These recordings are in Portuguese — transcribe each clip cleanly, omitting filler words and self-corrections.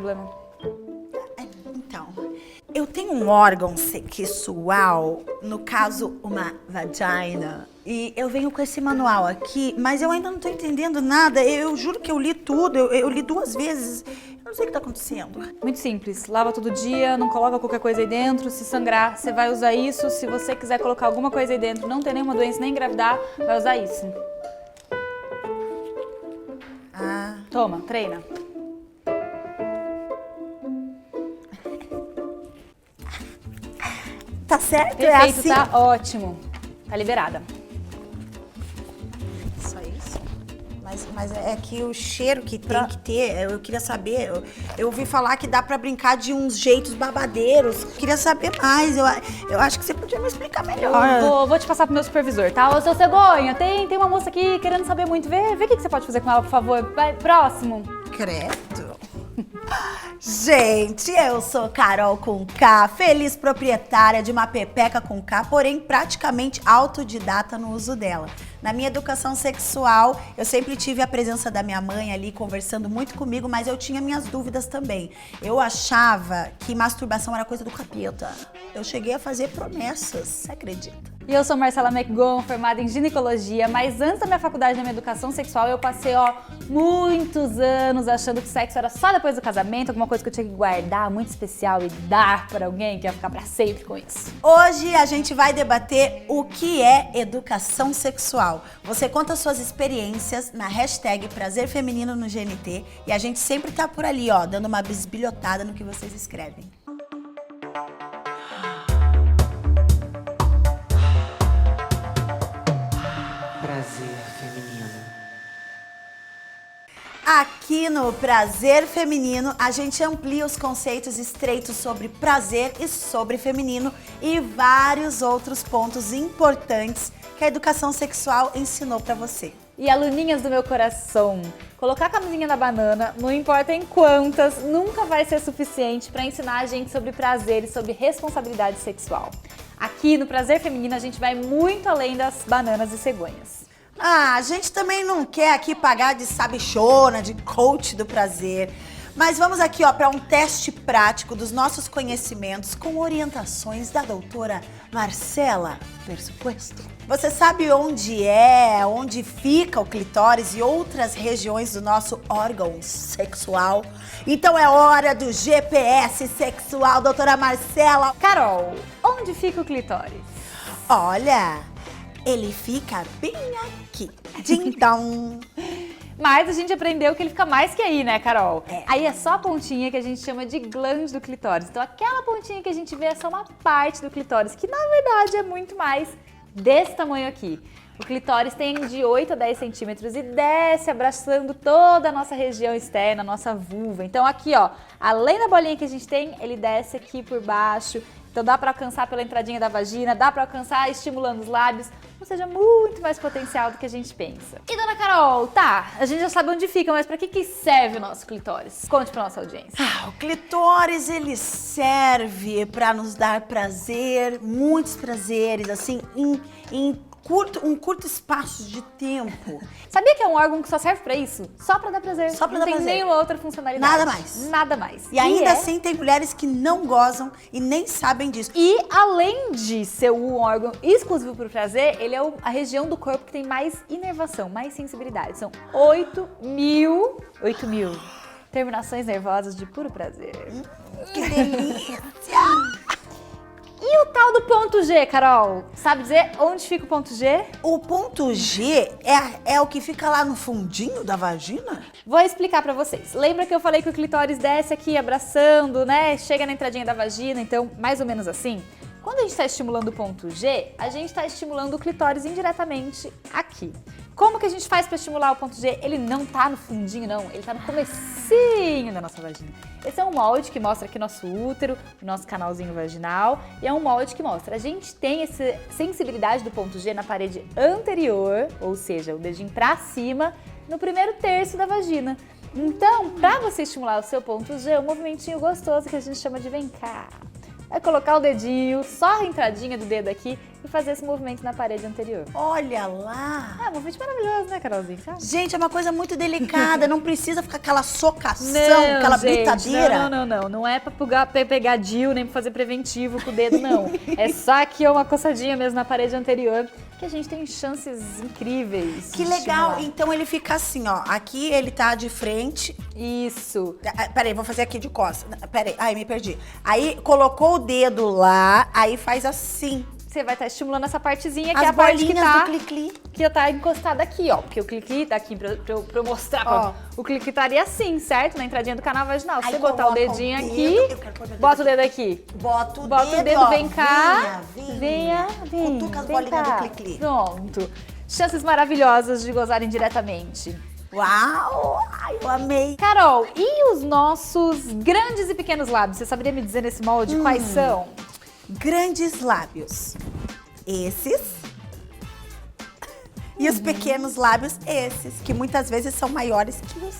problema? Então, eu tenho um órgão sexual, no caso, uma vagina, e eu venho com esse manual aqui, mas eu ainda não tô entendendo nada. Eu juro que eu li tudo, eu li 2 vezes. Eu não sei o que tá acontecendo. Muito simples, lava todo dia, não coloca qualquer coisa aí dentro, se sangrar, você vai usar isso, se você quiser colocar alguma coisa aí dentro, não ter nenhuma doença, nem engravidar, vai usar isso. Ah, Toma, treina. tá certo? Perfeito, É assim? tá ótimo. Tá liberada. Só isso? Mas é que o cheiro que tem que ter, eu queria saber, eu ouvi falar que dá pra brincar de uns jeitos babadeiros, queria saber mais, eu acho que você podia me explicar melhor. Vou te passar pro meu supervisor, tá? Ô, seu Cegonha, tem uma moça aqui querendo saber muito. Vê o que você pode fazer com ela, por favor. Vai, próximo. Credo. Gente, eu sou Carol com K, feliz proprietária de uma pepeca com K, porém praticamente autodidata no uso dela. Na minha educação sexual, eu sempre tive a presença da minha mãe ali conversando muito comigo, mas eu tinha minhas dúvidas também. Eu achava que masturbação era coisa do capeta. Eu cheguei a fazer promessas, você acredita? E eu sou Marcela McGon, formada em ginecologia, mas antes da minha faculdade na minha educação sexual, eu passei, muitos anos achando que sexo era só depois do casamento, alguma coisa que eu tinha que guardar, muito especial, e dar pra alguém que ia ficar pra sempre com isso. Hoje a gente vai debater o que é educação sexual. Você conta suas experiências na hashtag Prazer Feminino no GNT e a gente sempre tá por ali, dando uma bisbilhotada no que vocês escrevem. Prazer feminino. Aqui no Prazer Feminino, a gente amplia os conceitos estreitos sobre prazer e sobre feminino e vários outros pontos importantes que a educação sexual ensinou pra você. E aluninhas do meu coração, colocar a camisinha na banana, não importa em quantas, nunca vai ser suficiente para ensinar a gente sobre prazer e sobre responsabilidade sexual. Aqui no Prazer Feminino a gente vai muito além das bananas e cegonhas. A gente também não quer aqui pagar de sabichona, de coach do prazer. Mas vamos aqui, para um teste prático dos nossos conhecimentos com orientações da doutora Marcela Pressuposto. Você sabe onde fica o clitóris e outras regiões do nosso órgão sexual? Então é hora do GPS sexual, doutora Marcela. Carol, onde fica o clitóris? Olha, ele fica bem aqui. Ding-dong. Mas a gente aprendeu que ele fica mais que aí, né, Carol? É. Aí é só a pontinha que a gente chama de glande do clitóris. Então aquela pontinha que a gente vê é só uma parte do clitóris, que na verdade é muito mais desse tamanho aqui. O clitóris tem de 8 a 10 centímetros e desce abraçando toda a nossa região externa, a nossa vulva. Então aqui, além da bolinha que a gente tem, ele desce aqui por baixo. Então dá pra alcançar pela entradinha da vagina, dá pra alcançar estimulando os lábios, ou seja, muito mais potencial do que a gente pensa. E dona Carol, a gente já sabe onde fica, mas pra que serve o nosso clitóris? Conte pra nossa audiência. O clitóris, ele serve para nos dar prazer, muitos prazeres, assim, em um curto espaço de tempo. Sabia que é um órgão que só serve pra isso? Só pra dar prazer. Só pra não dar tem prazer. nenhuma outra funcionalidade. Nada mais. Nada mais. E ainda assim tem mulheres que não gozam e nem sabem disso. E além de ser um órgão exclusivo para o prazer, ele é a região do corpo que tem mais inervação, mais sensibilidade. São 8 mil terminações nervosas de puro prazer. Que delícia! E o tal do ponto G, Carol? Sabe dizer onde fica o ponto G? O ponto G é o que fica lá no fundinho da vagina? Vou explicar pra vocês. Lembra que eu falei que o clitóris desce aqui abraçando, né? Chega na entradinha da vagina, então mais ou menos assim. Quando a gente está estimulando o ponto G, a gente está estimulando o clitóris indiretamente aqui. Como que a gente faz para estimular o ponto G? Ele não tá no fundinho, não. Ele tá no comecinho da nossa vagina. Esse é um molde que mostra aqui nosso útero, o nosso canalzinho vaginal. E é um molde que mostra. A gente tem essa sensibilidade do ponto G na parede anterior, ou seja, o dedinho pra cima, no primeiro terço da vagina. Então, para você estimular o seu ponto G, um movimentinho gostoso que a gente chama de vem cá. é colocar o dedinho, só a entradinha do dedo aqui e fazer esse movimento na parede anterior. Olha lá. Ah, movimento maravilhoso, né, Carolzinha? Sabe? Gente, é uma coisa muito delicada, não precisa ficar aquela socação, aquela britadeira. Não é pra pegar DIU, nem pra fazer preventivo com o dedo, não. É só aqui uma coçadinha mesmo na parede anterior, que a gente tem chances incríveis. Que de legal, estimular. então ele fica assim, ó, aqui ele tá de frente. Isso. Peraí, vou fazer aqui de costas. Peraí, ai, me perdi. Aí, colocou o dedo lá, aí faz assim. Você vai estar estimulando essa partezinha, que As é a parte que bolinhas tá, do cli-cli. que tá encostada aqui, ó. Porque o cli-cli tá aqui pra eu mostrar. Ó. O cli-cli estaria assim, certo? Na entradinha do canal vaginal. Se Aí você botar o coloca o dedinho dedo, aqui, eu quero pôr meu dedo bota o dedo aqui. Bota o Bota dedo, o dedo, ó, vem cá. venha. Vem. Cutuca as vem bolinhas cá. do cli-cli. Pronto. Chances maravilhosas de gozarem diretamente. Uau, ai, eu amei. Carol, e os nossos grandes e pequenos lábios? Você saberia me dizer nesse molde quais são? Grandes lábios, esses. E os pequenos lábios, esses, que muitas vezes são maiores que os...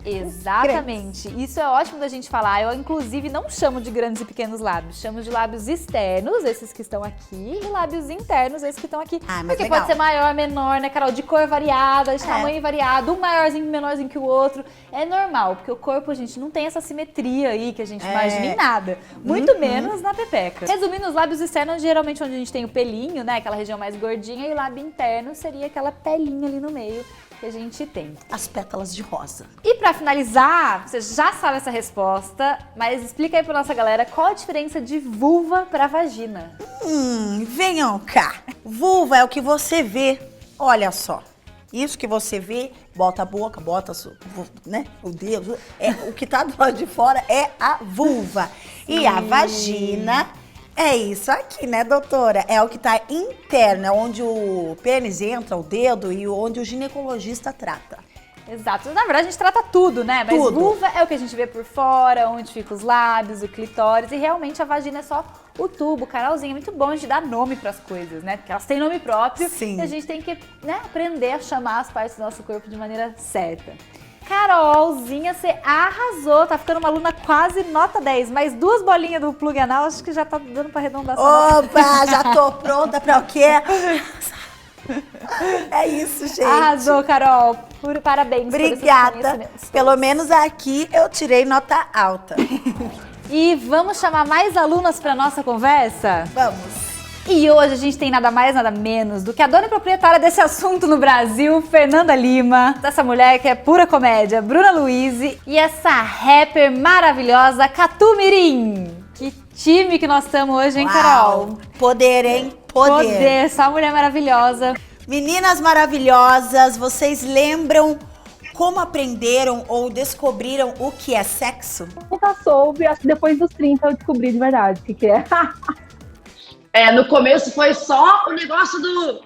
Exatamente. Isso é ótimo da gente falar. Eu, inclusive, não chamo de grandes e pequenos lábios. Chamo de lábios externos, esses que estão aqui, e lábios internos, esses que estão aqui. Ah, mas porque legal. pode ser maior, menor, né, Carol? De cor variada, de tamanho variado, um maiorzinho, menorzinho que o outro. É normal, porque o corpo, gente, não tem essa simetria aí que a gente imagina em nada. Muito menos na pepeca. Resumindo, os lábios externos, geralmente onde a gente tem o pelinho, né, aquela região mais gordinha, e o lábio interno seria aquela pelinha ali no meio que a gente tem. As pétalas de rosa. E pra finalizar, você já sabe essa resposta, mas explica aí pra nossa galera qual a diferença de vulva pra vagina. Venham cá. Vulva é o que você vê. Olha só. Isso que você vê, bota a boca, bota né, o dedo. É, o que tá do lado de fora é a vulva. E a vagina é isso aqui, né, doutora? É o que tá interno, é onde o pênis entra, o dedo, e onde o ginecologista trata. Exato. Na verdade, a gente trata tudo, né? Mas Tudo. vulva é o que a gente vê por fora, onde ficam os lábios, o clitóris. E realmente a vagina é só o tubo, Carolzinha. É muito bom a gente dar nome pras coisas, né? Porque elas têm nome próprio. Sim. E a gente tem que, né, aprender a chamar as partes do nosso corpo de maneira certa. Carolzinha, você arrasou. Tá ficando uma aluna quase nota 10. Mais 2 bolinhas do plug anal, acho que já tá dando pra arredondar essa nota. Opa, já tô pronta pra o quê? É isso, gente. Arrasou, Carol. Parabéns por esses Obrigada. conhecimentos. Pelo menos aqui eu tirei nota alta. E vamos chamar mais alunas para nossa conversa? Vamos. E hoje a gente tem nada mais, nada menos do que a dona e proprietária desse assunto no Brasil, Fernanda Lima. Dessa mulher que é pura comédia, Bruna Luiz. E essa rapper maravilhosa, Catu Mirim. Que time que nós estamos hoje, hein, Uau. Carol? Poder, hein? Poder. Só mulher maravilhosa. Meninas maravilhosas, vocês lembram como aprenderam ou descobriram o que é sexo? Nunca soube, acho que depois dos 30 eu descobri de verdade o que é. No começo foi só o negócio do...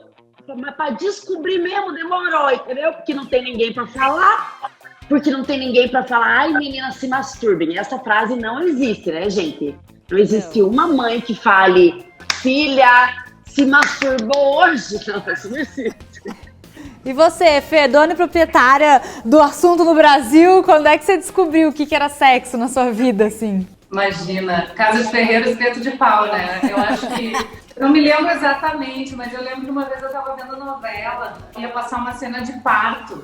Mas pra descobrir mesmo demorou, entendeu? Porque não tem ninguém pra falar. Porque não tem ninguém pra falar, ai, meninas, se masturbem. Essa frase não existe, né, gente? Não existe uma mãe que fale, filha, se masturbou hoje. Não, isso não existe. E você, Fê, dona e proprietária do assunto no Brasil, quando é que você descobriu o que era sexo na sua vida, assim? Imagina, Casa de Ferreiro, espeto de pau, né? Eu acho que... Eu não me lembro exatamente, mas eu lembro que uma vez eu estava vendo novela, ia passar uma cena de parto,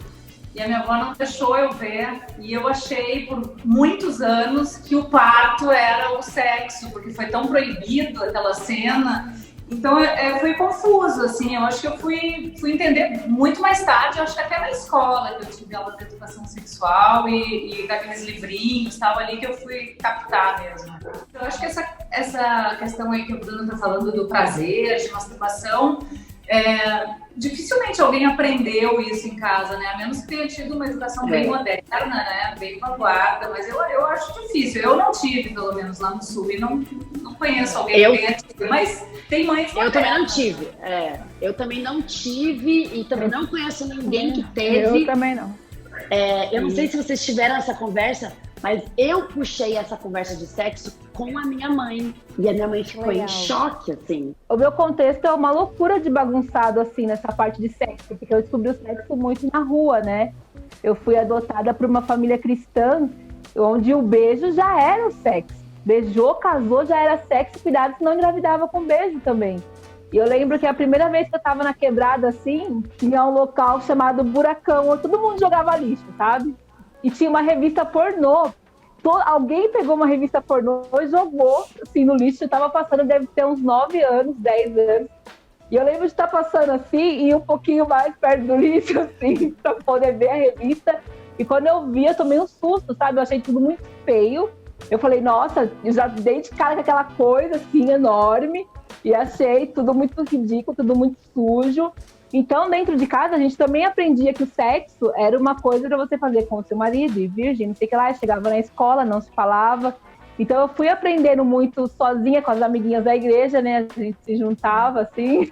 e a minha avó não deixou eu ver, e eu achei por muitos anos que o parto era o sexo, porque foi tão proibido aquela cena. Então foi confuso, assim, eu acho que eu fui entender muito mais tarde, eu acho que até na escola que eu tive aula de educação sexual e daqueles livrinhos, tal, ali que eu fui captar mesmo. Eu acho que essa questão aí que o Bruno tá falando do prazer, de masturbação, dificilmente alguém aprendeu isso em casa, né? A menos que tenha tido uma educação bem moderna, né? Bem vanguarda, mas eu acho difícil. Eu não tive, pelo menos lá no Sul, e não conheço alguém que tenha tido, mas tem mães modernas. Eu também não tive. Eu também não tive e também não conheço ninguém que teve. Eu também não. Eu não sei se vocês tiveram essa conversa, mas eu puxei essa conversa de sexo com a minha mãe. E a minha mãe ficou em choque, assim. O meu contexto é uma loucura de bagunçado, assim, nessa parte de sexo, porque eu descobri o sexo muito na rua, né? Eu fui adotada por uma família cristã, onde o beijo já era o sexo, Beijou, casou, já era sexo, cuidado, senão engravidava com beijo também. E eu lembro que a primeira vez que eu tava na quebrada, assim, tinha um local chamado Buracão, onde todo mundo jogava lixo, sabe? E tinha uma revista pornô. Alguém pegou uma revista pornô e jogou, assim, no lixo. Eu tava passando, deve ter uns 9 anos, 10 anos. E eu lembro de estar passando assim, e um pouquinho mais perto do lixo, assim, pra poder ver a revista. E quando eu vi, eu tomei um susto, sabe? Eu achei tudo muito feio. Eu falei, nossa, eu já dei de cara com aquela coisa, assim, enorme. E achei tudo muito ridículo, tudo muito sujo. Então, dentro de casa, a gente também aprendia que o sexo era uma coisa para você fazer com o seu marido, e virgem, não sei o que lá. Eu chegava na escola, não se falava. Então, eu fui aprendendo muito sozinha com as amiguinhas da igreja, né? A gente se juntava, assim,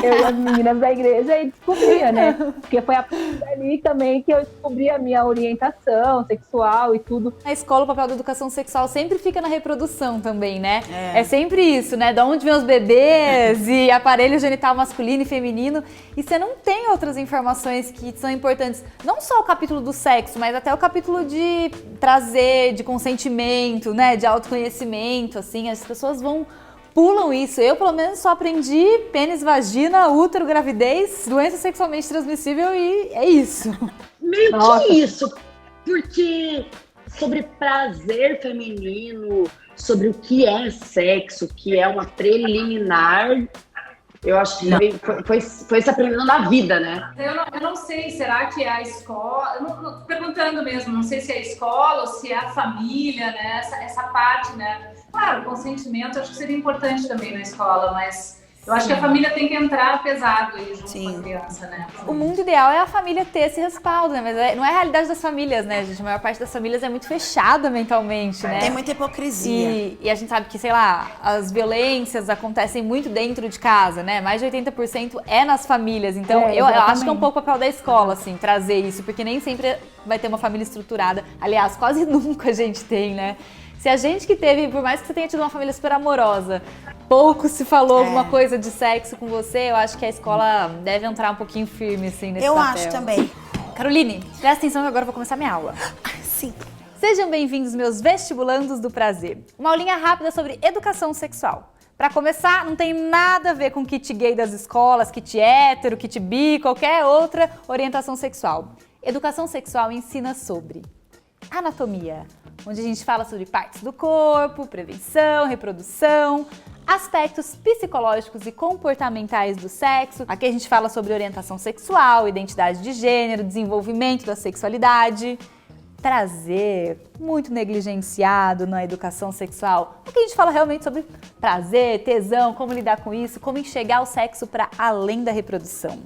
eu e as meninas da igreja, e descobria, né? Porque foi a partir dali também que eu descobri a minha orientação sexual e tudo. Na escola, o papel da educação sexual sempre fica na reprodução também, né? É sempre isso, né? Da onde vem os bebês e aparelho genital masculino e feminino. E você não tem outras informações que são importantes. Não só o capítulo do sexo, mas até o capítulo de prazer, de consentimento, né? De autoconhecimento, assim. As pessoas pulam isso. Eu, pelo menos, só aprendi pênis, vagina, útero, gravidez, doença sexualmente transmissível e é isso. Meio Nossa. que isso, porque sobre prazer feminino, sobre o que é sexo, o que é uma preliminar, eu acho que foi se aprendendo na vida, né? Eu não sei, será que é a escola... Eu não, tô perguntando mesmo, não sei se é a escola ou se é a família, né? Essa parte, né? Claro, o consentimento acho que seria importante também na escola, mas eu acho que a família tem que entrar pesado aí junto com a criança, né? O mundo ideal é a família ter esse respaldo, né? Mas não é a realidade das famílias, né, gente? A maior parte das famílias é muito fechada mentalmente, né? Tem muita hipocrisia. E a gente sabe que, sei lá, as violências acontecem muito dentro de casa, né? Mais de 80% é nas famílias. Então, eu acho que é um pouco o papel da escola, assim, trazer isso. Porque nem sempre vai ter uma família estruturada. Aliás, quase nunca a gente tem, né? Se a gente que teve, por mais que você tenha tido uma família super amorosa, pouco se falou alguma coisa de sexo com você, eu acho que a escola deve entrar um pouquinho firme, assim, nesse papel. Eu acho também. Caroline, presta atenção que agora eu vou começar minha aula. Sim. Sejam bem-vindos, meus vestibulandos do prazer. Uma aulinha rápida sobre educação sexual. Pra começar, não tem nada a ver com kit gay das escolas, kit hétero, kit bi, qualquer outra orientação sexual. Educação sexual ensina sobre anatomia, onde a gente fala sobre partes do corpo, prevenção, reprodução, aspectos psicológicos e comportamentais do sexo. Aqui a gente fala sobre orientação sexual, identidade de gênero, desenvolvimento da sexualidade. Prazer, muito negligenciado na educação sexual. Aqui a gente fala realmente sobre prazer, tesão, como lidar com isso, como enxergar o sexo para além da reprodução.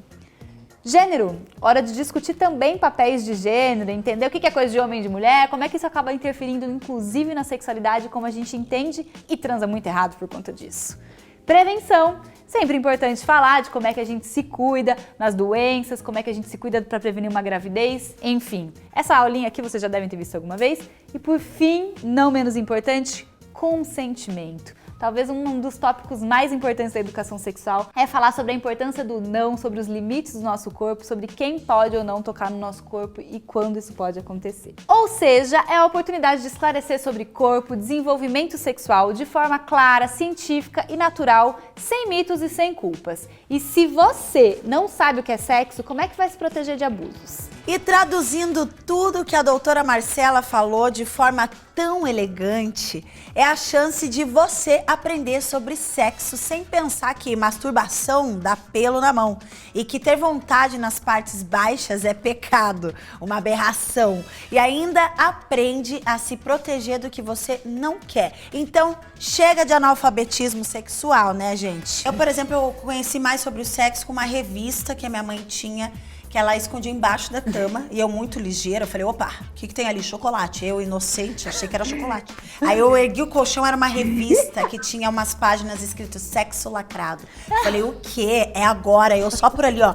Gênero, hora de discutir também papéis de gênero, entender o que é coisa de homem e de mulher, como é que isso acaba interferindo inclusive na sexualidade, como a gente entende e transa muito errado por conta disso. Prevenção, sempre importante falar de como é que a gente se cuida nas doenças, como é que a gente se cuida para prevenir uma gravidez, enfim. Essa aulinha aqui vocês já devem ter visto alguma vez. E por fim, não menos importante, consentimento. Talvez um dos tópicos mais importantes da educação sexual é falar sobre a importância do não, sobre os limites do nosso corpo, sobre quem pode ou não tocar no nosso corpo e quando isso pode acontecer. Ou seja, é a oportunidade de esclarecer sobre corpo, desenvolvimento sexual de forma clara, científica e natural, sem mitos e sem culpas. E se você não sabe o que é sexo, como é que vai se proteger de abusos? E traduzindo tudo que a doutora Marcela falou de forma tão elegante, é a chance de você aprender sobre sexo sem pensar que masturbação dá pelo na mão e que ter vontade nas partes baixas é pecado, uma aberração. E ainda aprende a se proteger do que você não quer. Então, chega de analfabetismo sexual, né, gente? Eu, por exemplo, eu conheci mais sobre o sexo com uma revista que a minha mãe tinha, que ela escondia embaixo da cama, e eu muito ligeira, eu falei, opa, o que tem ali? Chocolate. Eu, inocente, achei que era chocolate. Aí eu ergui o colchão, era uma revista que tinha umas páginas escritas sexo lacrado. Falei, o quê? É agora. Eu só por ali, ó,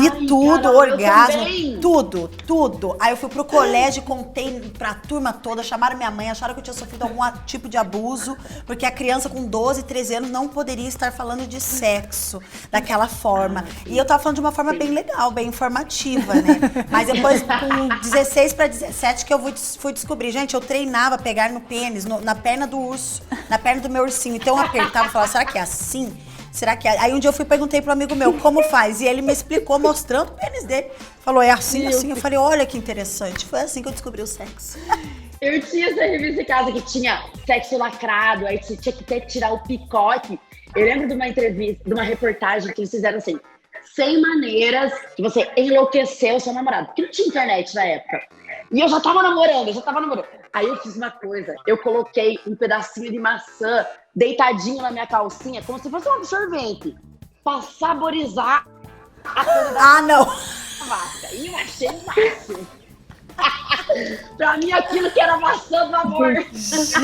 li tudo, caramba, orgasmo, tudo. Aí eu fui pro colégio, contei pra turma toda, chamaram minha mãe, acharam que eu tinha sofrido algum tipo de abuso, porque a criança com 12, 13 anos não poderia estar falando de sexo daquela forma. E eu tava falando de uma forma bem legal, bem informada. formativa, né? Mas depois, com 16 para 17, que eu fui descobrir. Gente, eu treinava pegar no pênis, na perna do urso, na perna do meu ursinho. Então eu apertava e falava, será que é assim? Será que é? Aí um dia eu perguntei pro amigo meu, como faz? E ele me explicou, mostrando o pênis dele. Falou, é assim, assim. Eu falei, olha que interessante. Foi assim que eu descobri o sexo. Eu tinha essa revista em casa que tinha sexo lacrado, aí você tinha que ter que tirar o picote. Eu lembro de uma entrevista, de uma reportagem que eles fizeram assim, 100 maneiras que você enlouqueceu o seu namorado. Porque não tinha internet na época. E eu já tava namorando. Aí eu fiz uma coisa, eu coloquei um pedacinho de maçã deitadinho na minha calcinha, como se fosse um absorvente, pra saborizar a coisa da não! vaca. E eu achei o máximo. Pra mim, aquilo que era maçã do amor. Gente,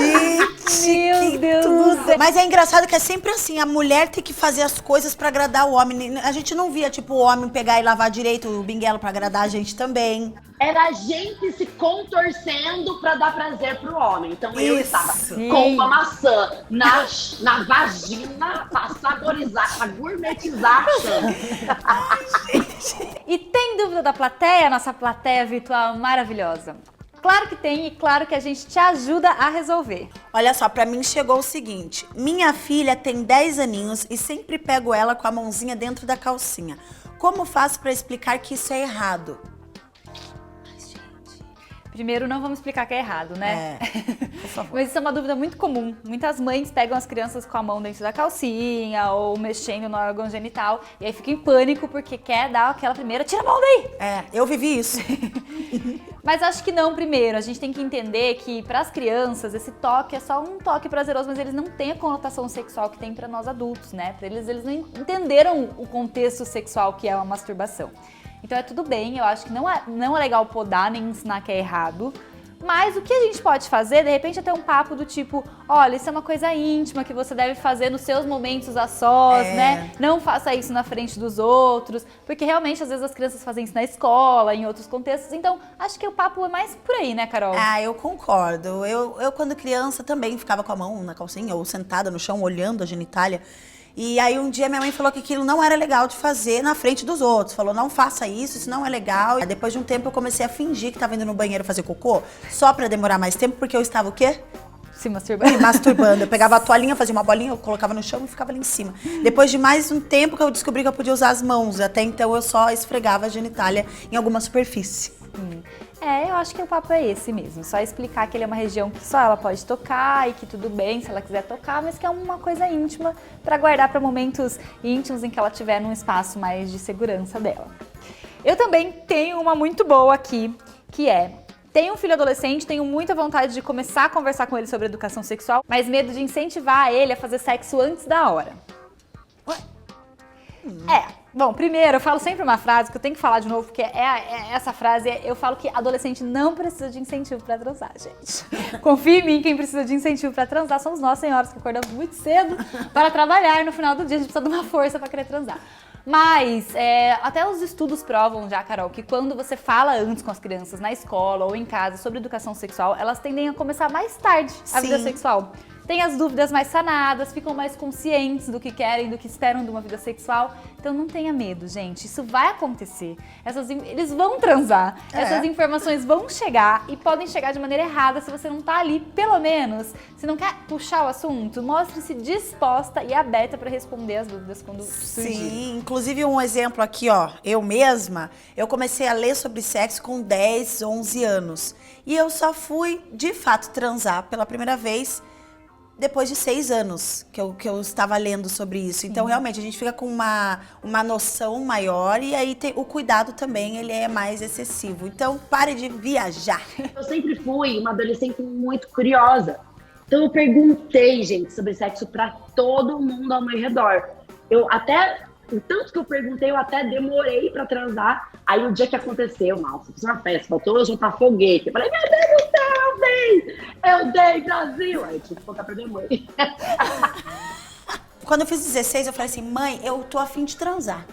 Meu Deus tudo. do céu. Mas é engraçado que é sempre assim, a mulher tem que fazer as coisas pra agradar o homem. A gente não via, tipo, o homem pegar e lavar direito o binguelo pra agradar a gente também. Era a gente se contorcendo pra dar prazer pro homem. Então eu Isso. estava com uma maçã na vagina pra saborizar, pra gourmetizar a chance. E tem dúvida da plateia? Nossa plateia virtual maravilhosa. Claro que tem e claro que a gente te ajuda a resolver. Olha só, pra mim chegou o seguinte. Minha filha tem 10 aninhos e sempre pego ela com a mãozinha dentro da calcinha. Como faço pra explicar que isso é errado? Primeiro, não vamos explicar que é errado, né? Por favor. Mas isso é uma dúvida muito comum. Muitas mães pegam as crianças com a mão dentro da calcinha ou mexendo no órgão genital e aí fica em pânico porque quer dar aquela primeira, tira a mão daí! Eu vivi isso. Mas acho que não primeiro. A gente tem que entender que para as crianças esse toque é só um toque prazeroso, mas eles não têm a conotação sexual que tem para nós adultos, né? Para eles não entenderam o contexto sexual que é uma masturbação. Então é tudo bem, eu acho que não é legal podar nem ensinar que é errado. Mas o que a gente pode fazer, de repente, é ter um papo do tipo, olha, isso é uma coisa íntima que você deve fazer nos seus momentos a sós, né? Não faça isso na frente dos outros, porque realmente, às vezes, as crianças fazem isso na escola, em outros contextos. Então, acho que o papo é mais por aí, né, Carol? Eu concordo. Eu, quando criança, também ficava com a mão na calcinha ou sentada no chão, olhando a genitália. E aí um dia minha mãe falou que aquilo não era legal de fazer na frente dos outros. Falou, não faça isso não é legal. Aí depois de um tempo eu comecei a fingir que tava indo no banheiro fazer cocô, só pra demorar mais tempo, porque eu estava o quê? Se masturbando. Me masturbando. Eu pegava a toalhinha, fazia uma bolinha, eu colocava no chão e ficava ali em cima. Depois de mais um tempo que eu descobri que eu podia usar as mãos. Até então eu só esfregava a genitália em alguma superfície. Eu acho que o papo é esse mesmo, só explicar que ele é uma região que só ela pode tocar e que tudo bem se ela quiser tocar, mas que é uma coisa íntima para guardar para momentos íntimos em que ela tiver num espaço mais de segurança dela. Eu também tenho uma muito boa aqui, que é: tenho um filho adolescente, tenho muita vontade de começar a conversar com ele sobre educação sexual, mas medo de incentivar ele a fazer sexo antes da hora. Bom, primeiro, eu falo sempre uma frase que eu tenho que falar de novo, porque essa frase, eu falo que adolescente não precisa de incentivo pra transar, gente. Confia em mim, quem precisa de incentivo pra transar somos nós, senhoras, que acordamos muito cedo para trabalhar e no final do dia a gente precisa de uma força pra querer transar. Mas até os estudos provam já, Carol, que quando você fala antes com as crianças na escola ou em casa sobre educação sexual, elas tendem a começar mais tarde a vida sexual. Tem as dúvidas mais sanadas, ficam mais conscientes do que querem, do que esperam de uma vida sexual. Então não tenha medo, gente. Isso vai acontecer. Eles vão transar. Essas informações vão chegar e podem chegar de maneira errada se você não tá ali, pelo menos. Se não quer puxar o assunto, mostre-se disposta e aberta para responder as dúvidas quando surgirem. Sim, inclusive um exemplo aqui, ó. Eu mesma, eu comecei a ler sobre sexo com 10, 11 anos. E eu só fui, de fato, transar pela primeira vez depois de 6 anos que eu estava lendo sobre isso. Então, realmente, a gente fica com uma noção maior e aí o cuidado também, ele é mais excessivo. Então, pare de viajar. Eu sempre fui uma adolescente muito curiosa. Então, eu perguntei, gente, sobre sexo pra todo mundo ao meu redor. O tanto que eu perguntei, eu até demorei pra transar. Aí, o dia que aconteceu, nossa, fiz uma festa, faltou eu juntar foguete. Eu falei, meu Deus do céu, eu dei, Brasil! Aí, eu tive que contar pra minha mãe. Quando eu fiz 16, eu falei assim, mãe, eu tô a fim de transar.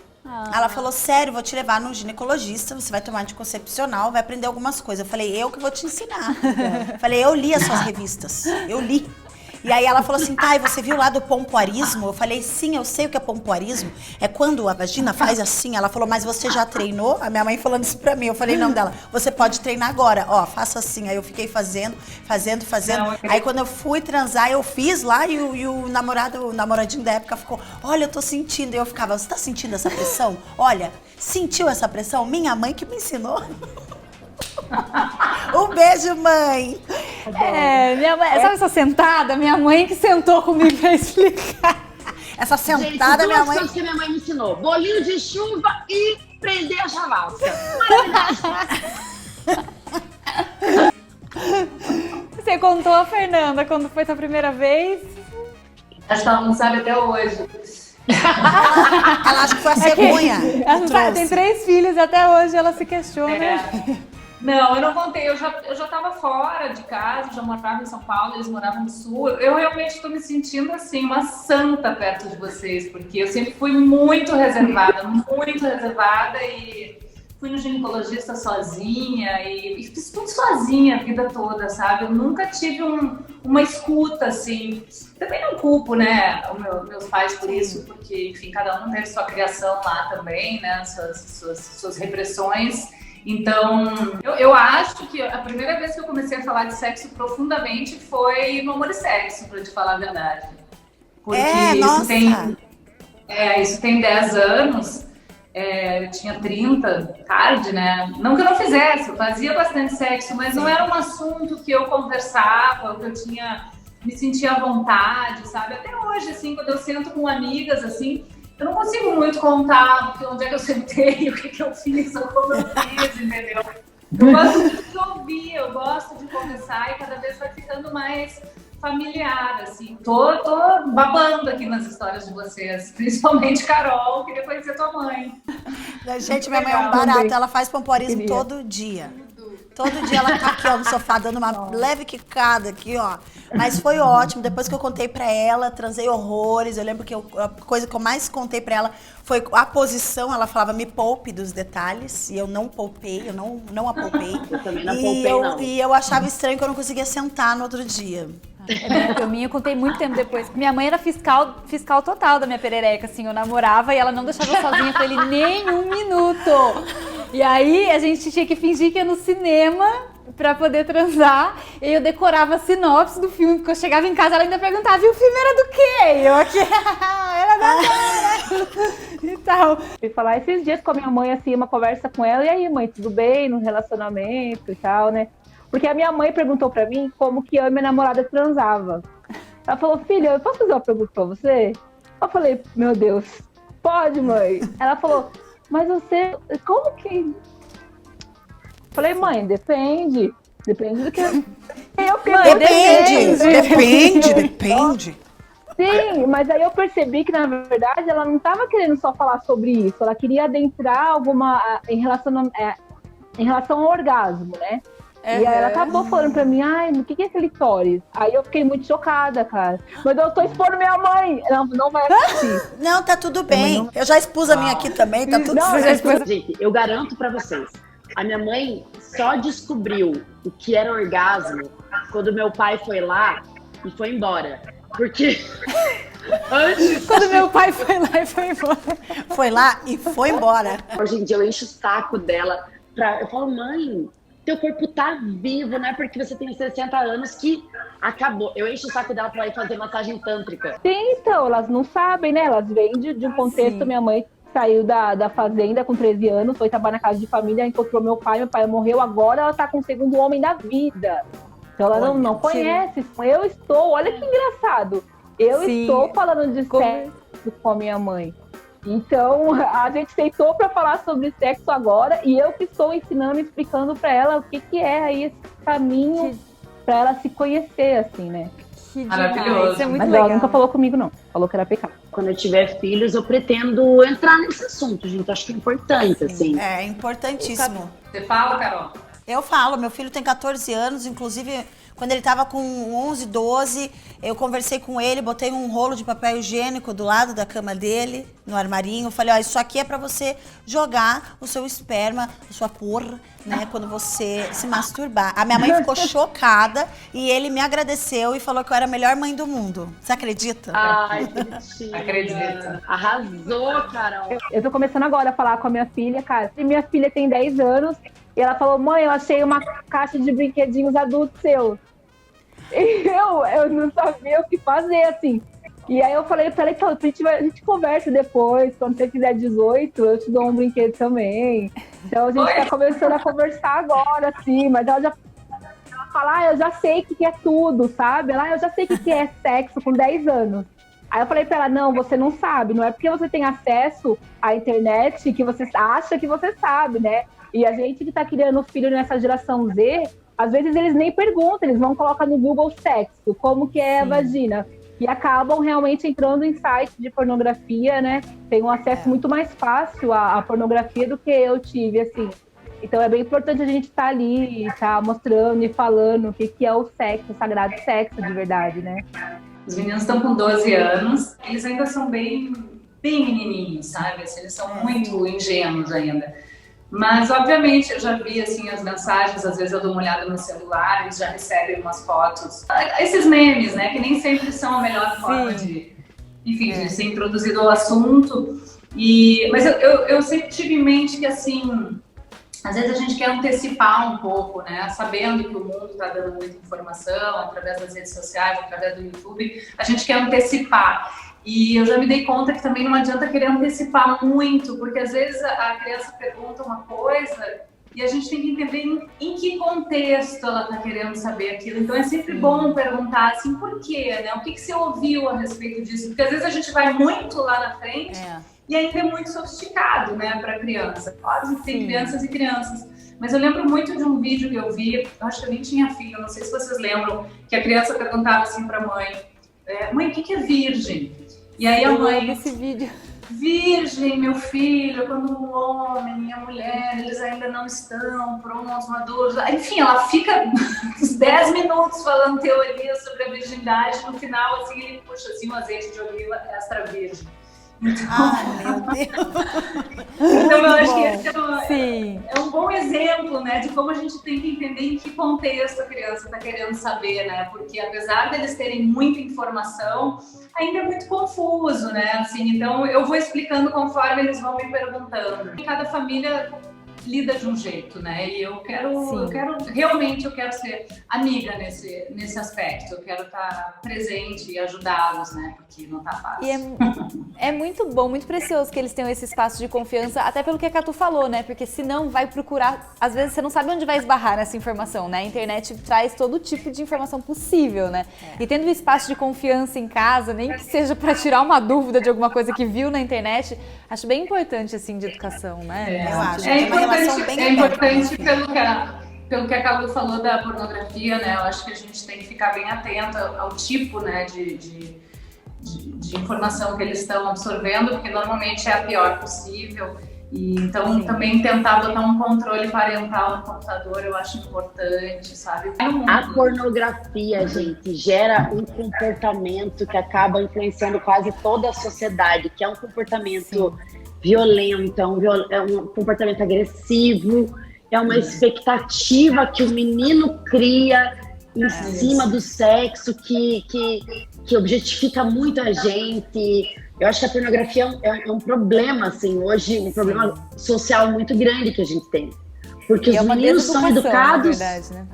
Ela falou, sério, vou te levar no ginecologista, você vai tomar anticoncepcional, vai aprender algumas coisas. Eu falei, eu que vou te ensinar. Falei, eu li as suas revistas, eu li. E aí ela falou assim, tá, e você viu lá do pompoarismo? Eu falei, sim, eu sei o que é pompoarismo. É quando a vagina faz assim. Ela falou, mas você já treinou? A minha mãe falando isso pra mim. Eu falei, não, dela, você pode treinar agora. Ó, faça assim. Aí eu fiquei fazendo. Não, Aí quando eu fui transar, eu fiz lá e o namoradinho da época ficou, olha, eu tô sentindo. E eu ficava, você tá sentindo essa pressão? Olha, sentiu essa pressão? Minha mãe que me ensinou. Um beijo, mãe. Minha mãe, sabe essa sentada? Minha mãe que sentou comigo pra explicar. Essa Gente, sentada, minha duas mãe... coisas que minha mãe me ensinou. Bolinho de chuva e prender a chavasca. Você contou a Fernanda quando foi sua primeira vez? Acho que ela não sabe até hoje. Ela acha que foi a cegonha. Ela não sabe, tem 3 filhos e até hoje ela se questiona. Não, eu não contei. Eu já tava fora de casa, já morava em São Paulo, eles moravam no Sul. Eu realmente estou me sentindo assim, uma santa perto de vocês, porque eu sempre fui muito reservada e fui no ginecologista sozinha e fiz tudo sozinha a vida toda, sabe? Eu nunca tive uma escuta, assim. Também não culpo, né, meus pais por isso, porque, enfim, cada um teve sua criação lá também, né, suas repressões. Então, eu acho que a primeira vez que eu comecei a falar de sexo profundamente foi no Amor e Sexo, pra te falar a verdade. Porque isso tem 10 anos, eu tinha 30, tarde, né? Não que eu não fizesse, eu fazia bastante sexo, mas não era um assunto que eu conversava, que eu me sentia à vontade, sabe? Até hoje, assim, quando eu sento com amigas, assim, eu não consigo muito contar onde é que eu sentei, o que eu fiz, ou como eu fiz, entendeu? Eu gosto de ouvir, eu gosto de conversar e cada vez vai ficando mais familiar, assim. Tô babando aqui nas histórias de vocês, principalmente Carol, queria conhecer tua mãe. Gente, minha mãe é um barato, ela faz pompoarismo todo dia. Todo dia ela tá aqui, ó, no sofá, dando uma leve quicada aqui, ó. Mas foi ótimo. Depois que eu contei pra ela, transei horrores. Eu lembro que a coisa que eu mais contei pra ela foi a posição. Ela falava, me poupe dos detalhes. E eu não poupei, eu não a poupei. Eu também não poupei, não. E eu achava estranho que eu não conseguia sentar no outro dia. Eu contei muito tempo depois. Minha mãe era fiscal total da minha perereca, assim. Eu namorava e ela não deixava eu sozinha com ele nem um minuto. E aí a gente tinha que fingir que ia no cinema pra poder transar. E eu decorava a sinopse do filme, porque eu chegava em casa, ela ainda perguntava, e o filme era do quê? E eu aqui, era da Dora. E tal. Fui falar esses dias com a minha mãe, assim, uma conversa com ela. E aí, mãe, tudo bem no relacionamento e tal, né? Porque a minha mãe perguntou pra mim como que eu e minha namorada transava. Ela falou, filha, eu posso fazer uma pergunta pra você? Eu falei, meu Deus, pode, mãe? Ela falou, mas você, como que... Falei, mãe, depende do que... Depende. Sim, mas aí eu percebi que, na verdade, ela não estava querendo só falar sobre isso. Ela queria adentrar em relação ao orgasmo, né? E aí ela acabou falando pra mim, ai, o que é clitóris? Aí eu fiquei muito chocada, cara. Mas eu tô expondo minha mãe. Não vai assistir. Não, tá tudo bem. Eu já expus a minha aqui também, tá tudo certo. Gente, eu garanto pra vocês, a minha mãe só descobriu o que era orgasmo quando meu pai foi lá e foi embora. Porque antes... Quando meu pai foi lá e foi embora. Foi lá e foi embora. Gente, eu encho o saco dela. Eu falo, mãe, teu corpo tá vivo, não é porque você tem 60 anos que acabou. Eu encho o saco dela pra ir fazer massagem tântrica. Sim, então, elas não sabem, né? Elas vêm de um contexto, sim. Minha mãe saiu da fazenda com 13 anos, foi trabalhar na casa de família, encontrou meu pai morreu, agora ela tá com o segundo homem da vida. Então ela não conhece. Olha que engraçado. Eu Sim. estou falando de sexo com a minha mãe. Então, a gente sentou para falar sobre sexo agora e eu que estou ensinando e explicando para ela o que é aí esse caminho para ela se conhecer, assim, né? Que Maravilhoso. Isso é muito Mas legal. ela nunca falou comigo, não. Falou que era pecado. Quando eu tiver filhos, eu pretendo entrar nesse assunto, gente. Eu acho que é importante, assim. É importantíssimo. Você fala, Carol? Eu falo, meu filho tem 14 anos, inclusive Quando ele tava com 11, 12, eu conversei com ele, botei um rolo de papel higiênico do lado da cama dele, no armarinho. Falei, ó, isso aqui é pra você jogar o seu esperma, a sua porra, né, quando você se masturbar. A minha mãe ficou chocada e ele me agradeceu e falou que eu era a melhor mãe do mundo. Você acredita? Ai, que bonitinha. Acredito. Arrasou, Carol. Eu tô começando agora a falar com a minha filha, cara. E minha filha tem 10 anos e ela falou, mãe, eu achei uma caixa de brinquedinhos adultos seus. E eu não sabia o que fazer, assim. E aí eu falei pra ela, então, a gente conversa depois, quando você fizer 18, eu te dou um brinquedo também. Então a gente tá começando a conversar agora, assim, mas ela fala, eu já sei o que é tudo, sabe? Eu já sei o que é sexo com 10 anos. Aí eu falei pra ela, não, você não sabe, não é porque você tem acesso à internet que você acha que você sabe, né? E a gente que tá criando filho nessa geração Z, às vezes eles nem perguntam, eles vão colocar no Google sexo, como que é a vagina. E acabam realmente entrando em sites de pornografia, né? Tem um acesso muito mais fácil à pornografia do que eu tive, assim. Então é bem importante a gente estar ali, estar mostrando e falando o que é o sexo, o sagrado sexo de verdade, né? Os meninos estão com 12 anos, eles ainda são bem menininhos, sabe? Assim, eles são muito ingênuos ainda. Mas, obviamente, eu já vi, assim, as mensagens, às vezes eu dou uma olhada no celular, eles já recebem umas fotos. Esses memes, né, que nem sempre são a melhor forma de ser introduzido ao assunto. Mas eu sempre tive em mente que, assim, às vezes a gente quer antecipar um pouco, né, sabendo que o mundo está dando muita informação, através das redes sociais, através do YouTube, a gente quer antecipar. E eu já me dei conta que também não adianta querer antecipar muito, porque às vezes a criança pergunta uma coisa e a gente tem que entender em que contexto ela está querendo saber aquilo. Então é sempre bom perguntar assim, por quê, né? O que você ouviu a respeito disso? Porque às vezes a gente vai muito lá na frente e ainda é muito sofisticado, né, para criança. Pode ter crianças e crianças. Mas eu lembro muito de um vídeo que eu vi, eu acho que eu nem tinha filho, não sei se vocês lembram, que a criança perguntava assim para a mãe, mãe, o que é virgem? E aí a mãe, esse vídeo. Virgem, meu filho, quando o homem e a mulher, eles ainda não estão prontos, maduros. Enfim, ela fica uns 10 minutos falando teoria sobre a virgindade. No final, assim, ele puxa assim, um azeite de oliva extra virgem. Então, meu Deus! Então eu acho que esse é um bom exemplo, né, de como a gente tem que entender em que contexto a criança está querendo saber, né? Porque apesar deles terem muita informação, ainda é muito confuso, né? Assim, então eu vou explicando conforme eles vão me perguntando. E cada família lida de um jeito, né? E eu quero ser amiga nesse aspecto. Eu quero estar presente e ajudá-los, né? Porque não tá fácil. E é muito bom, muito precioso que eles tenham esse espaço de confiança, até pelo que a Catu falou, né? Porque senão vai procurar, às vezes você não sabe onde vai esbarrar nessa informação, né? A internet traz todo tipo de informação possível, né? E tendo um espaço de confiança em casa, nem que seja para tirar uma dúvida de alguma coisa que viu na internet, acho bem importante, assim, de educação, né? Eu acho. É importante pelo que a Cadu falou da pornografia, né? Eu acho que a gente tem que ficar bem atento ao tipo, né, de informação que eles estão absorvendo, porque normalmente é a pior possível. E então também tentar botar um controle parental no computador eu acho importante, sabe? A pornografia, gente, gera um comportamento que acaba influenciando quase toda a sociedade, que é um comportamento violento, é um comportamento agressivo, é uma expectativa que o menino cria em cima do sexo, que objetifica muito a gente. Eu acho que a pornografia é um problema, assim, hoje, um problema social muito grande que a gente tem. Porque os meninos são educados... Na verdade, né?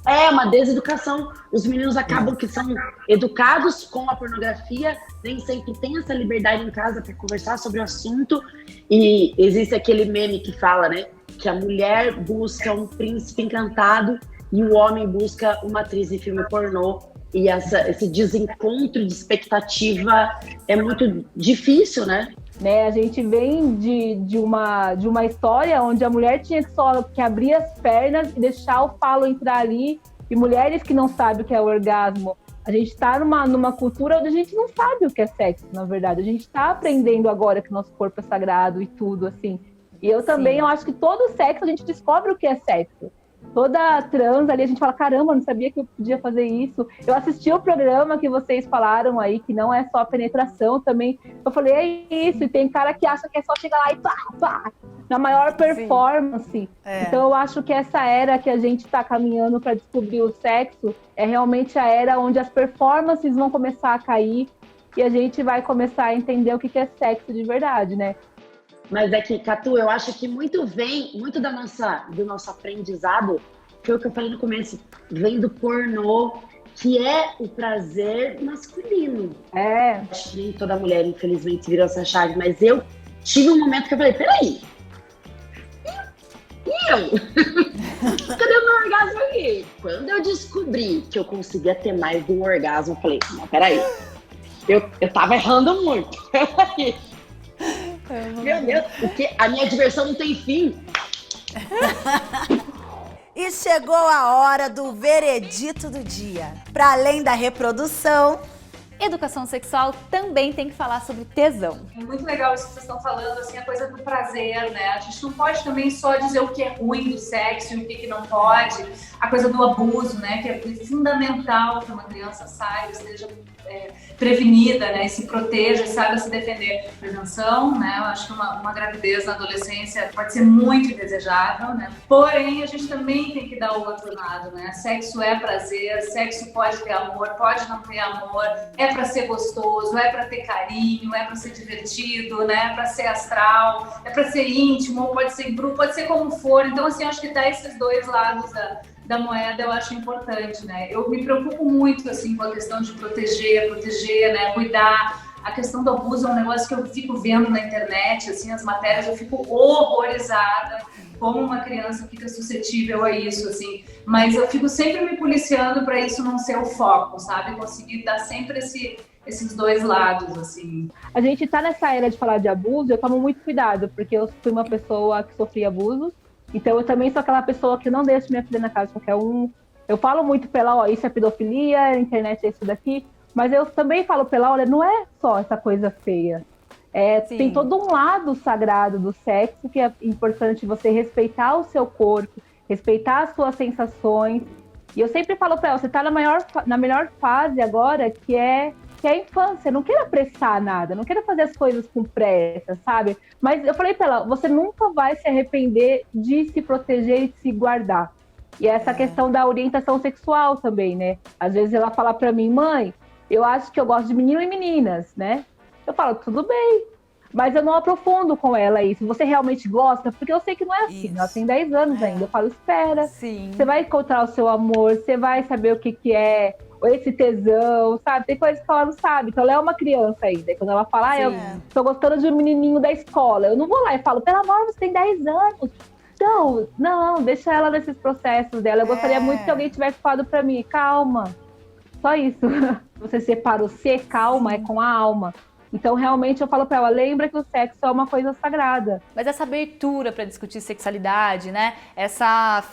É uma deseducação. Os meninos acabam que são educados com a pornografia, nem sempre tem essa liberdade em casa para conversar sobre o assunto. E existe aquele meme que fala, né, que a mulher busca um príncipe encantado e o homem busca uma atriz de filme pornô. E esse desencontro de expectativa é muito difícil, né? A gente vem de uma história onde a mulher tinha só que abrir as pernas e deixar o falo entrar ali, e mulheres que não sabem o que é o orgasmo. A gente está numa cultura onde a gente não sabe o que é sexo, na verdade. A gente está aprendendo agora que nosso corpo é sagrado e tudo, assim. E eu também, eu acho que todo sexo a gente descobre o que é sexo. toda trans ali, a gente fala, caramba, não sabia que eu podia fazer isso. Eu assisti o programa que vocês falaram aí, que não é só a penetração também. Eu falei, é isso, e tem cara que acha que é só chegar lá e pá, pá, na maior performance. Então eu acho que essa era que a gente tá caminhando para descobrir o sexo é realmente a era onde as performances vão começar a cair e a gente vai começar a entender o que é sexo de verdade, né? Mas é que, Catu, eu acho que muito do nosso aprendizado, foi o que eu falei no começo, vem do pornô, que é o prazer masculino. Acho que nem toda mulher, infelizmente, virou essa chave, mas eu tive um momento que eu falei, peraí, e eu? Cadê o meu orgasmo aqui? Quando eu descobri que eu conseguia ter mais de um orgasmo, eu falei, não, peraí, eu tava errando muito, peraí. Meu Deus, porque a minha diversão não tem fim. E chegou a hora do veredito do dia. Para além da reprodução, Educação sexual também tem que falar sobre tesão. É muito legal isso que vocês estão falando, assim, a coisa do prazer, né? A gente não pode também só dizer o que é ruim do sexo e o que não pode. A coisa do abuso, né? Que é fundamental que uma criança saiba, esteja prevenida, né? E se proteja, saiba se defender. Prevenção, né? Eu acho que uma gravidez na adolescência pode ser muito indesejável, né? Porém, a gente também tem que dar o outro lado, né? Sexo é prazer, sexo pode ter amor, pode não ter amor, é para ser gostoso, é para ter carinho, é para ser divertido, né? É para ser astral, é para ser íntimo, pode ser grupo, pode ser como for. Então, assim, acho que dá esses dois lados da moeda, eu acho importante, né? Eu me preocupo muito, assim, com a questão de proteger, né? Cuidar. A questão do abuso é um negócio que eu fico vendo na internet, assim, as matérias, eu fico horrorizada como uma criança fica suscetível a isso, assim. Mas eu fico sempre me policiando para isso não ser o foco, sabe? Conseguir dar sempre esses dois lados, assim. A gente tá nessa era de falar de abuso, eu tomo muito cuidado, porque eu fui uma pessoa que sofria abusos, então eu também sou aquela pessoa que não deixa minha filha na casa de qualquer um. Eu falo muito pra ela, ó, isso é pedofilia, a internet é isso daqui, mas eu também falo pra ela, olha, não é só essa coisa feia. Tem todo um lado sagrado do sexo que é importante você respeitar o seu corpo, respeitar as suas sensações. E eu sempre falo pra ela, você tá na melhor fase agora, que é a infância. Não queira apressar nada, não queira fazer as coisas com pressa, sabe? Mas eu falei pra ela, você nunca vai se arrepender de se proteger e de se guardar. E essa questão da orientação sexual também, né? Às vezes ela fala pra mim, mãe, eu acho que eu gosto de menino e meninas, né? Eu falo, tudo bem, mas eu não aprofundo com ela isso. Você realmente gosta? Porque eu sei que não é assim. Isso. Ela tem 10 anos ainda. Eu falo, espera. Sim. Você vai encontrar o seu amor, você vai saber o que é esse tesão, sabe? Tem coisas que ela não sabe. Então ela é uma criança ainda. E quando ela fala, eu tô gostando de um menininho da escola, eu não vou lá e falo, pelo amor, você tem 10 anos. Então, não, deixa ela nesses processos dela. Eu gostaria muito que alguém tivesse falado pra mim, calma. Só isso. Você separa o ser, calma, é com a alma. Então, realmente, eu falo pra ela, lembra que o sexo é uma coisa sagrada. Mas essa abertura pra discutir sexualidade, né?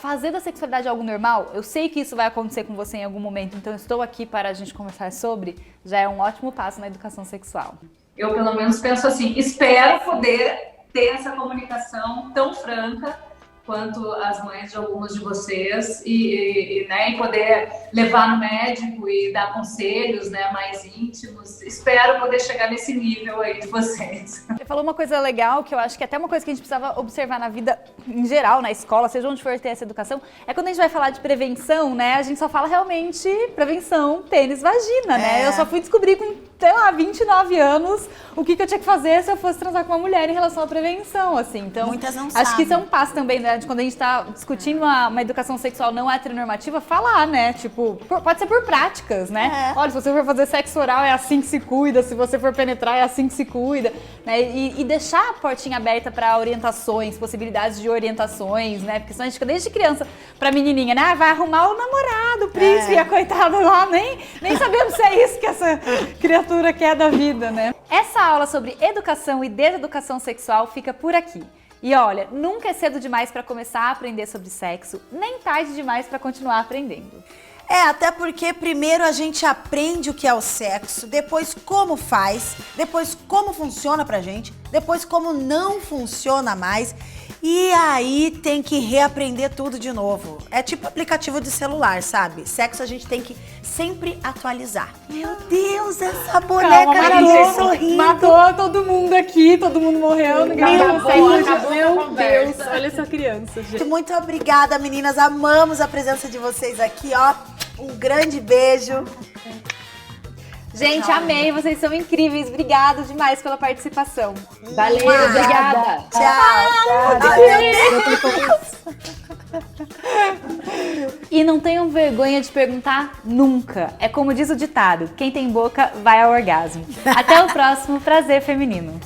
Fazer da sexualidade algo normal, eu sei que isso vai acontecer com você em algum momento, então eu estou aqui para a gente conversar sobre, já é um ótimo passo na educação sexual. Eu, pelo menos, penso assim, espero poder ter essa comunicação tão franca quanto as mães de algumas de vocês e poder levar no médico e dar conselhos, né, mais íntimos. Espero poder chegar nesse nível aí de vocês. Você falou uma coisa legal, que eu acho que é até uma coisa que a gente precisava observar na vida em geral, na escola, seja onde for ter essa educação, é quando a gente vai falar de prevenção, né, a gente só fala realmente prevenção, pênis, vagina, né? Eu só fui descobrir com, sei lá, 29 anos o que eu tinha que fazer se eu fosse transar com uma mulher em relação à prevenção, assim. Então, muitas não acho sabem. que isso é um passo também, né, de quando a gente tá discutindo uma educação sexual não heteronormativa, falar, né, tipo, pode ser por práticas, né? Olha, se você for fazer sexo oral é assim que se cuida, se você for penetrar é assim que se cuida, né? E deixar a portinha aberta para orientações, possibilidades de orientações, né? Porque senão a gente fica desde criança pra menininha, né? Vai arrumar o namorado, o príncipe, e a coitada lá, nem sabemos se é isso que essa criatura quer da vida, né? Essa aula sobre educação e deseducação sexual fica por aqui. E olha, nunca é cedo demais para começar a aprender sobre sexo, nem tarde demais para continuar aprendendo. Até porque primeiro a gente aprende o que é o sexo, depois como faz, depois como funciona pra gente, depois como não funciona mais. E aí tem que reaprender tudo de novo. É tipo aplicativo de celular, sabe? Sexo a gente tem que sempre atualizar. Meu Deus, essa boneca aqui sorrindo. Matou todo mundo aqui, todo mundo morreu. Ninguém Acabou consegue. a Meu Deus, conversa. olha essa criança, gente. Muito obrigada, meninas. Amamos a presença de vocês aqui, ó. Um grande beijo. Gente, amei, vocês são incríveis. Obrigada demais pela participação. Valeu, obrigada. Tchau. Ai, meu Deus. E não tenham vergonha de perguntar nunca. É como diz o ditado, quem tem boca vai ao orgasmo. Até o próximo Prazer Feminino.